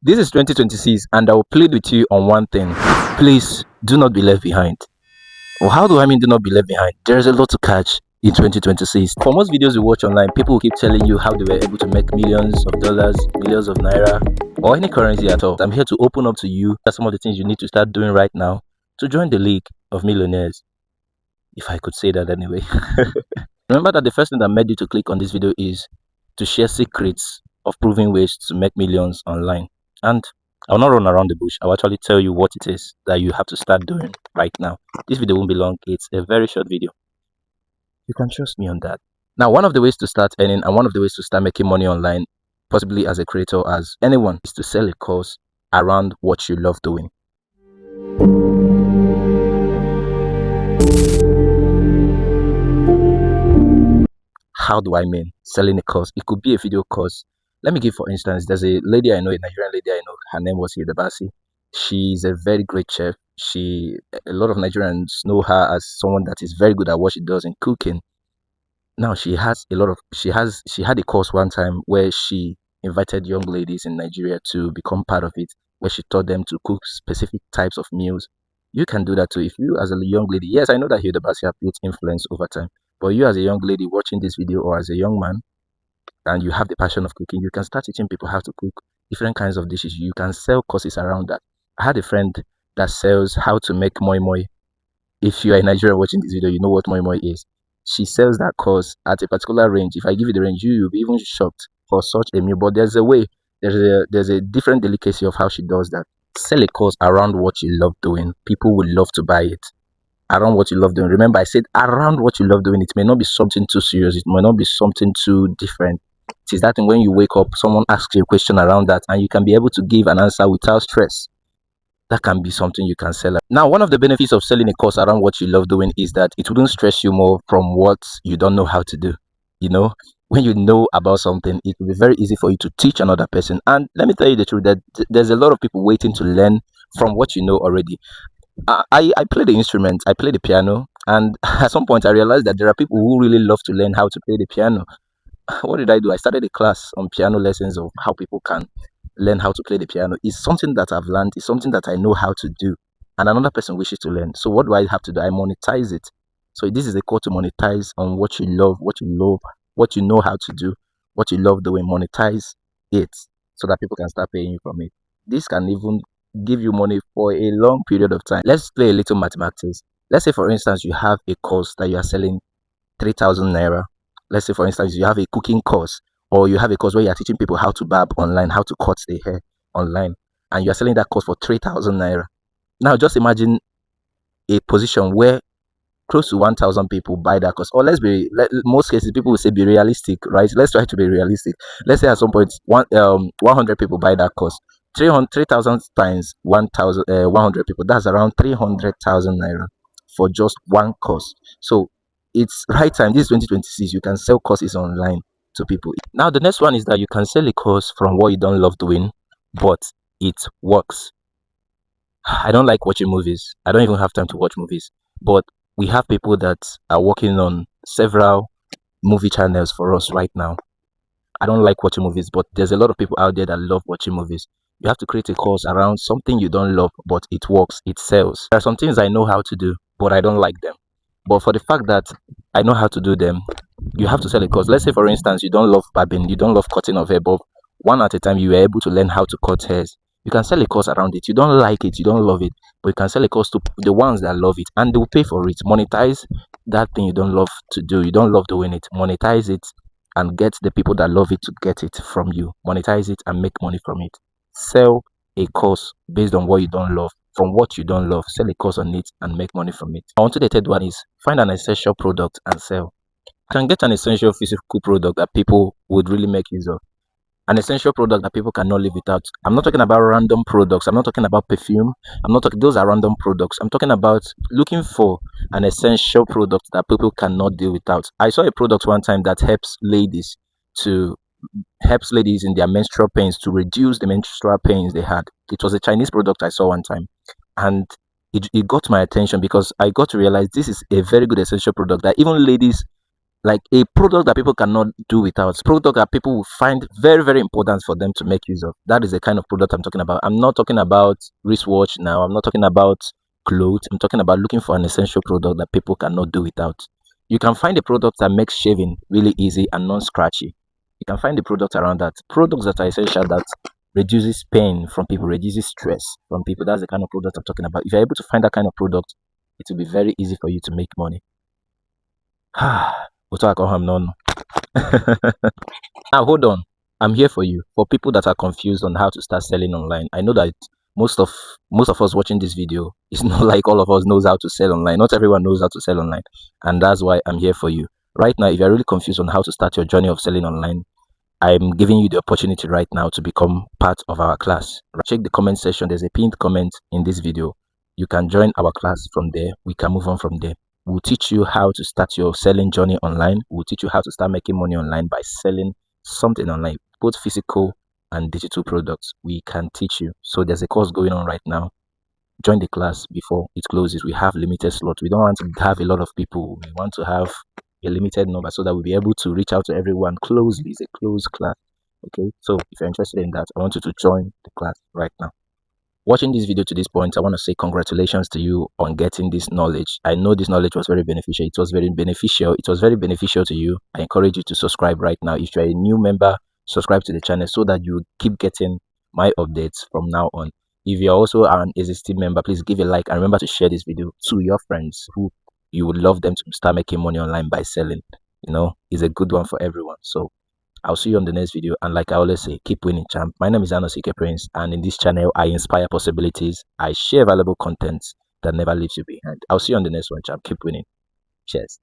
This is 2026, and I will plead with you on one thing. Please do not be left behind. Well, how do I mean do not be left behind? There's a lot to catch in 2026. For most videos you watch online, people will keep telling you how they were able to make millions of dollars, millions of naira, or any currency at all. I'm here to open up to you some of the things you need to start doing right now to join the league of millionaires. If I could say that anyway. Remember that the first thing that made you to click on this video is to share secrets of proving ways to make millions online. And I'll not run around the bush. I'll actually tell you what it is that you have to start doing right now. This video won't be long. It's a very short video. You can trust me on that. Now, one of the ways to start earning and one of the ways to start making money online, possibly as a creator, as anyone, is to sell a course around what you love doing. How do I mean selling a course? It could be a video course. Let me give, for instance, there's a lady I know, a Nigerian lady I know. Her name was Hidebasi. She's a very great chef. A lot of Nigerians know her as someone that is very good at what she does in cooking. Now she had a course one time where she invited young ladies in Nigeria to become part of it, where she taught them to cook specific types of meals. You can do that too. If you as a young lady, yes, I know that Hidebasi have built influence over time, but you as a young lady watching this video, or as a young man, and you have the passion of cooking, you can start teaching people how to cook different kinds of dishes. You can sell courses around that. I had a friend that sells how to make moi moi. If you are in Nigeria watching this video, you know what moi moi is. She sells that course at a particular range. If I give you the range, you'll be even shocked for such a meal. But there's a way, there's a different delicacy of how she does that. Sell a course around what you love doing. People will love to buy it. Around what you love doing. Remember, I said around what you love doing. It may not be something too serious. It may not be something too different. It is that when you wake up, someone asks you a question around that, and you can be able to give an answer without stress. That can be something you can sell. Now, one of the benefits of selling a course around what you love doing is that it wouldn't stress you more from what you don't know how to do. You know, when you know about something, it will be very easy for you to teach another person. And let me tell you the truth, that there's a lot of people waiting to learn from what you know already. I play the instrument, I play the piano, and at some point I realized that there are people who really love to learn how to play the piano. What did I do? I started a class on piano lessons of how people can learn how to play the piano. It's something that I've learned, it's something that I know how to do, and another person wishes to learn. So what do I have to do? I monetize it. So this is a call to monetize on what you love, what you know how to do, what you love doing. Monetize it so that people can start paying you from it. This can even give you money for a long period of time. Let's play a little mathematics. Let's say, for instance, you have a course that you are selling 3,000 naira. Let's say, for instance, you have a cooking course, or you have a course where you are teaching people how to barb online, how to cut their hair online, and you are selling that course for 3,000 naira. Now, just imagine a position where close to 1,000 people buy that course. Or most cases, people will say be realistic, right? Let's try to be realistic. Let's say at some point, 100 people buy that course. 3,000 times 1,000, 100 people, that's around 300,000 naira for just one course. So it's right time. This is 2026. You can sell courses online to people. Now, the next one is that you can sell a course from what you don't love doing, but it works. I don't like watching movies. I don't even have time to watch movies. But we have people that are working on several movie channels for us right now. I don't like watching movies, but there's a lot of people out there that love watching movies. You have to create a course around something you don't love, but it works, it sells. There are some things I know how to do, but I don't like them. But for the fact that I know how to do them, you have to sell a course. Let's say, for instance, you don't love barbing, you don't love cutting of hair, but one at a time you are able to learn how to cut hairs. You can sell a course around it. You don't like it, you don't love it, but you can sell a course to the ones that love it, and they will pay for it. Monetize that thing you don't love to do. You don't love doing it. Monetize it and get the people that love it to get it from you. Monetize it and make money from it. Sell a course based on what you don't love, from what you don't love. Sell a course on it and make money from it. On to the third one is find an essential product and sell. You can get an essential physical product that people would really make use of. An essential product that people cannot live without. I'm not talking about random products. I'm not talking about perfume. I'm not talking, those are random products. I'm talking about looking for an essential product that people cannot deal without. I saw a product one time that to helps ladies in their menstrual pains, to reduce the menstrual pains they had. It was a Chinese product I saw one time, and it got my attention because I got to realize this is a very good essential product that even ladies like a product that people cannot do without, product that people will find very, very important for them to make use of. That is the kind of product I'm talking about. I'm not talking about wristwatch now. I'm not talking about clothes. I'm talking about looking for an essential product that people cannot do without. You can find a product that makes shaving really easy and non-scratchy. You can find the products around that. Products that are essential, that reduces pain from people, reduces stress from people. That's the kind of product I'm talking about. If you're able to find that kind of product, it will be very easy for you to make money. We'll talk about none. Now hold on. I'm here for you. For people that are confused on how to start selling online, I know that most of most of us watching this video, it's not like all of us knows how to sell online. Not everyone knows how to sell online, and that's why I'm here for you. Right now, if you're really confused on how to start your journey of selling online, I'm giving you the opportunity right now to become part of our class. Check the comment section. There's a pinned comment in this video. You can join our class from there. We can move on from there. We'll teach you how to start your selling journey online. We'll teach you how to start making money online by selling something online, both physical and digital products. We can teach you. So there's a course going on right now. Join the class before it closes. We have limited slots. We don't want to have a lot of people. We want to have a limited number so that we'll be able to reach out to everyone closely. It's a closed class. Okay, so if you're interested in that, I want you to join the class right now. Watching this video to this point, I want to say congratulations to you on getting this knowledge. I know this knowledge was very beneficial. It was very beneficial. It was very beneficial to you. I encourage you to subscribe right now. If you're a new member, subscribe to the channel so that you keep getting my updates from now on. If you're also an existing member, please give a like and remember to share this video to your friends who you would love them to start making money online by selling. You know, it's a good one for everyone. So I'll see you on the next video. And like I always say, keep winning, champ. My name is Anosike Prince, and in this channel, I inspire possibilities. I share valuable content that never leaves you behind. I'll see you on the next one, champ. Keep winning. Cheers.